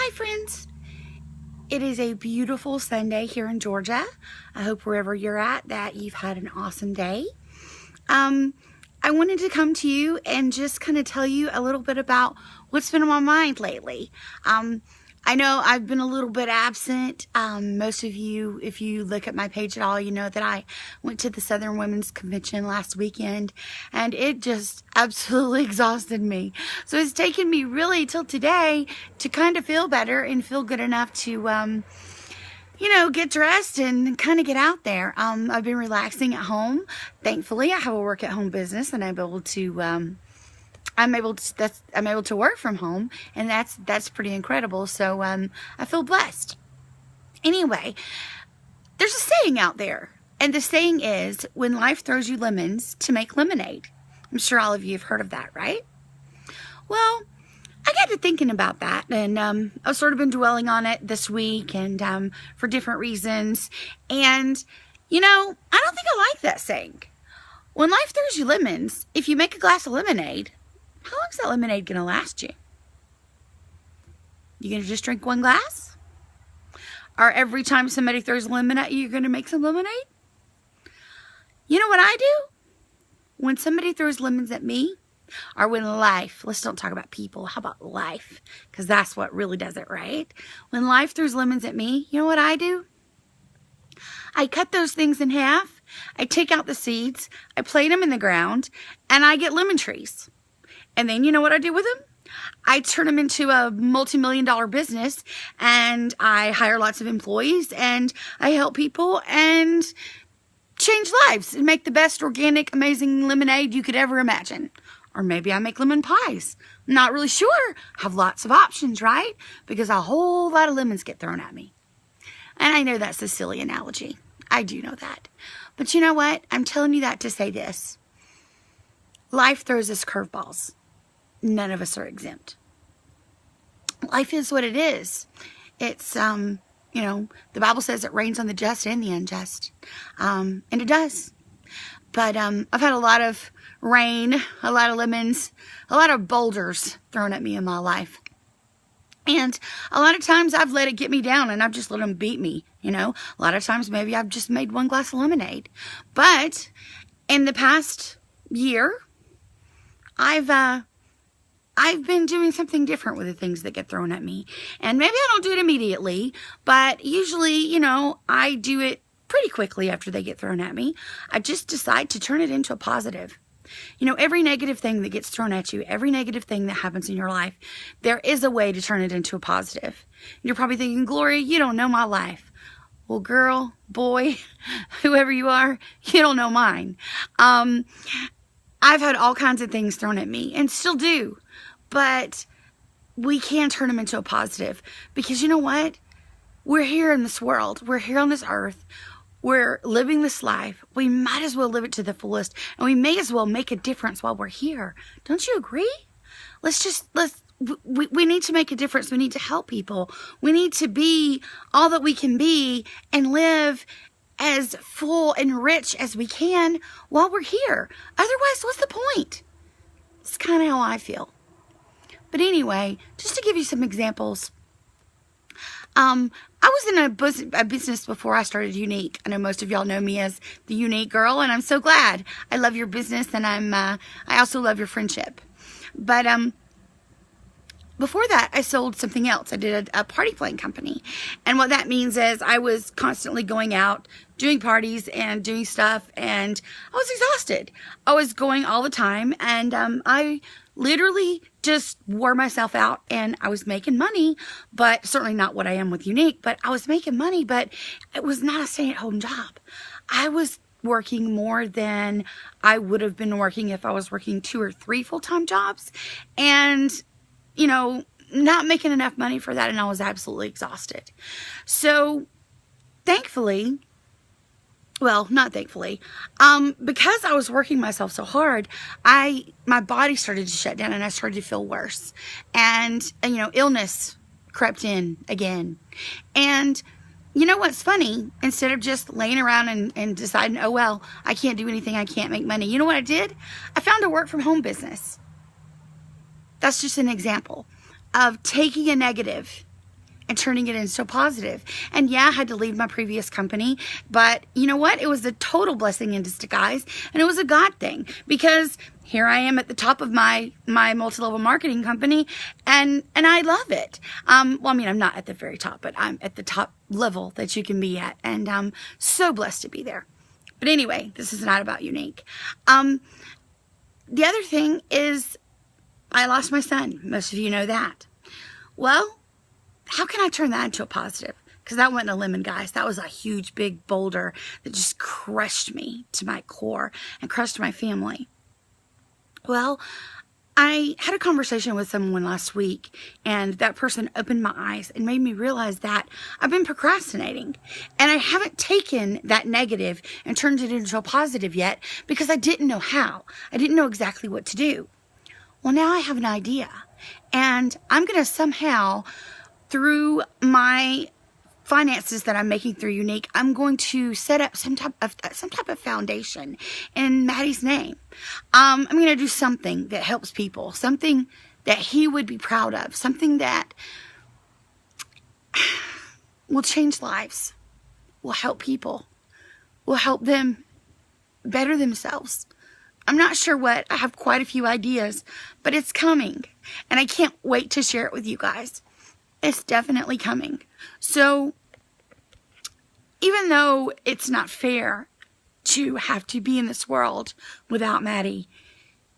Hi friends, it is a beautiful Sunday here in Georgia. I hope wherever you're at that you've had an awesome day. I wanted to come to you and just kind of tell you a little bit about what's been on my mind lately. I know I've been a little bit absent. Most of you, if you look at my page at all, you know that I went to the Southern Women's Convention last weekend and it just absolutely exhausted me. So it's taken me really till today to kind of feel better and feel good enough to, get dressed and kind of get out there. I've been relaxing at home. Thankfully, I have a work at home business and I'm able to work from home, and that's pretty incredible. So I feel blessed. Anyway, there's a saying out there, and the saying is, when life throws you lemons, to make lemonade. I'm sure all of you have heard of that, right? Well, I got to thinking about that, and I've sort of been dwelling on it this week, and for different reasons. And I don't think I like that saying. When life throws you lemons, if you make a glass of lemonade, how long is that lemonade going to last you? You going to just drink one glass? Or every time somebody throws lemon at you, you're going to make some lemonade? You know what I do? When somebody throws lemons at me, or when life, let's don't talk about people, how about life? Because that's what really does it, right? When life throws lemons at me, you know what I do? I cut those things in half, I take out the seeds, I plant them in the ground, and I get lemon trees. And then you know what I do with them? I turn them into a multi-million-dollar business, and I hire lots of employees, and I help people and change lives and make the best organic, amazing lemonade you could ever imagine. Or maybe I make lemon pies. I'm not really sure. I have lots of options, right? Because a whole lot of lemons get thrown at me. And I know that's a silly analogy. I do know that. But you know what? I'm telling you that to say this. Life throws us curveballs. None of us are exempt. Life is what it is. It's, the Bible says it rains on the just and the unjust. And it does. But I've had a lot of rain, a lot of lemons, a lot of boulders thrown at me in my life. And a lot of times I've let it get me down and I've just let them beat me, A lot of times maybe I've just made one glass of lemonade. But in the past year, I've been doing something different with the things that get thrown at me. And maybe I don't do it immediately, but usually, I do it pretty quickly after they get thrown at me. I just decide to turn it into a positive. Every negative thing that gets thrown at you, every negative thing that happens in your life, there is a way to turn it into a positive. You're probably thinking, Gloria, you don't know my life. Well, girl, boy, whoever you are, you don't know mine. I've had all kinds of things thrown at me and still do. But we can turn them into a positive, because you know what? We're here in this world. We're here on this earth. We're living this life. We might as well live it to the fullest, and we may as well make a difference while we're here. Don't you agree? We need to make a difference. We need to help people. We need to be all that we can be and live as full and rich as we can while we're here. Otherwise, what's the point? It's kind of how I feel. But anyway, just to give you some examples, I was in a business before I started Unique. I know most of y'all know me as the Unique Girl, and I'm so glad. I love your business, and I also love your friendship. But before that, I sold something else. I did a party planning company, and what that means is I was constantly going out, doing parties and doing stuff, and I was exhausted. I was going all the time, and I literally just wore myself out, and I was making money, but certainly not what I am with Unique, but I was making money, but it was not a stay-at-home job. I was working more than I would have been working if I was working 2 or 3 full-time jobs, and, not making enough money for that, and I was absolutely exhausted. So, thankfully, well, not thankfully, because I was working myself so hard, my body started to shut down and I started to feel worse. And illness crept in again. And you know what's funny? Instead of just laying around and deciding, oh, well, I can't do anything, I can't make money. You know what I did? I found a work from home business. That's just an example of taking a negative and turning it into a positive. And yeah, I had to leave my previous company, but you know what? It was a total blessing in disguise, and it was a God thing, because here I am at the top of my multi-level marketing company, and I love it. Well, I mean, I'm not at the very top, but I'm at the top level that you can be at, and I'm so blessed to be there. But anyway, this is not about Unique. The other thing is I lost my son. Most of you know that. Well, how can I turn that into a positive? Because that wasn't a lemon, guys. That was a huge, big boulder that just crushed me to my core and crushed my family. Well, I had a conversation with someone last week, and that person opened my eyes and made me realize that I've been procrastinating, and I haven't taken that negative and turned it into a positive yet because I didn't know how. I didn't know exactly what to do. Well, now I have an idea, and I'm going to somehow, through my finances that I'm making through Unique, I'm going to set up some type of foundation in Maddie's name. I'm going to do something that helps people, something that he would be proud of, something that will change lives, will help people, will help them better themselves. I'm not sure what. I have quite a few ideas, but it's coming, and I can't wait to share it with you guys. It's definitely coming. So, even though it's not fair to have to be in this world without Maddie,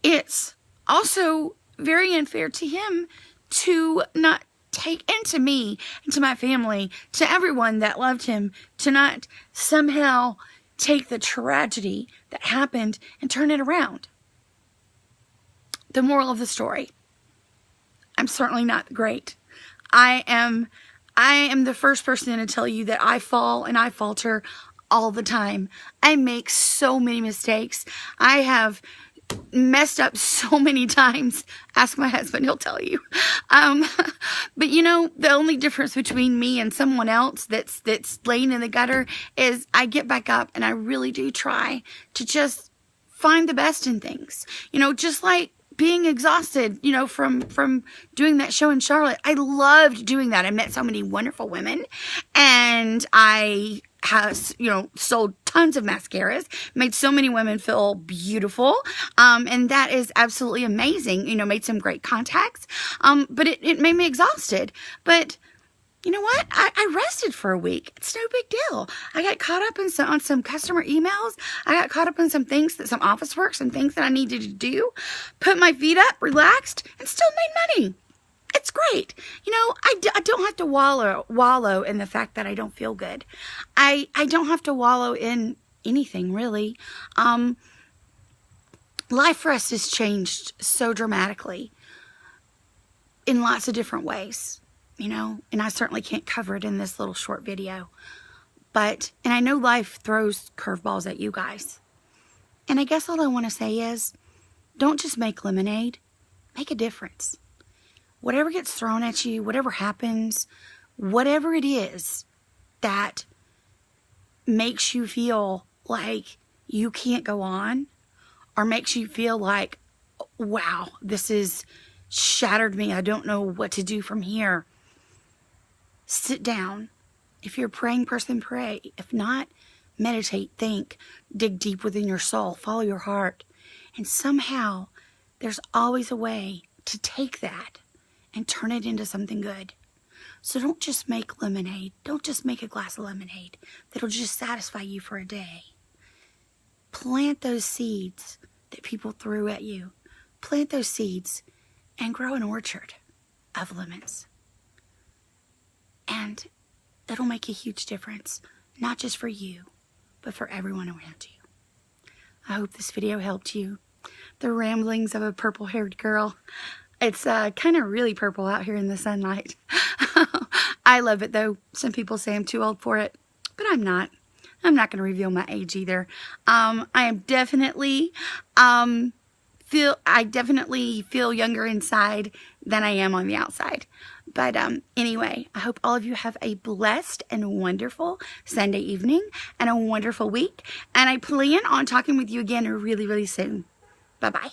it's also very unfair to him to not take, and to me, and to my family, to everyone that loved him, to not somehow take the tragedy that happened and turn it around. The moral of the story: I'm certainly not great. I am the first person to tell you that I fall and I falter all the time. I make so many mistakes. I have messed up so many times. Ask my husband, he'll tell you. But you know, the only difference between me and someone else that's laying in the gutter is I get back up and I really do try to just find the best in things. You know, just like being exhausted, you know, from doing that show in Charlotte. I loved doing that. I met so many wonderful women, and I have, you know, sold tons of mascaras, made so many women feel beautiful, and that is absolutely amazing. You know, made some great contacts, but it made me exhausted. But you know what? I rested for a week. It's no big deal. I got caught up on some customer emails. I got caught up on some things, some office work, some things that I needed to do. Put my feet up, relaxed, and still made money. It's great. You know, I don't have to wallow in the fact that I don't feel good. I don't have to wallow in anything, really. Life for us has changed so dramatically in lots of different ways. You know, and I certainly can't cover it in this little short video. But, and I know life throws curveballs at you guys. And I guess all I want to say is, don't just make lemonade, make a difference. Whatever gets thrown at you, whatever happens, whatever it is that makes you feel like you can't go on, or makes you feel like, wow, this has shattered me, I don't know what to do from here. Sit down. If you're a praying person, pray. If not, meditate, think, dig deep within your soul, follow your heart. And somehow, there's always a way to take that and turn it into something good. So don't just make lemonade. Don't just make a glass of lemonade that'll just satisfy you for a day. Plant those seeds that people threw at you. Plant those seeds and grow an orchard of lemons. And it'll make a huge difference, not just for you, but for everyone around you. I hope this video helped you. The ramblings of a purple-haired girl. It's kind of really purple out here in the sunlight. I love it, though. Some people say I'm too old for it, but I'm not. I'm not going to reveal my age either. I am definitely feel younger inside than I am on the outside. But anyway, I hope all of you have a blessed and wonderful Sunday evening and a wonderful week. And I plan on talking with you again really, really soon. Bye-bye.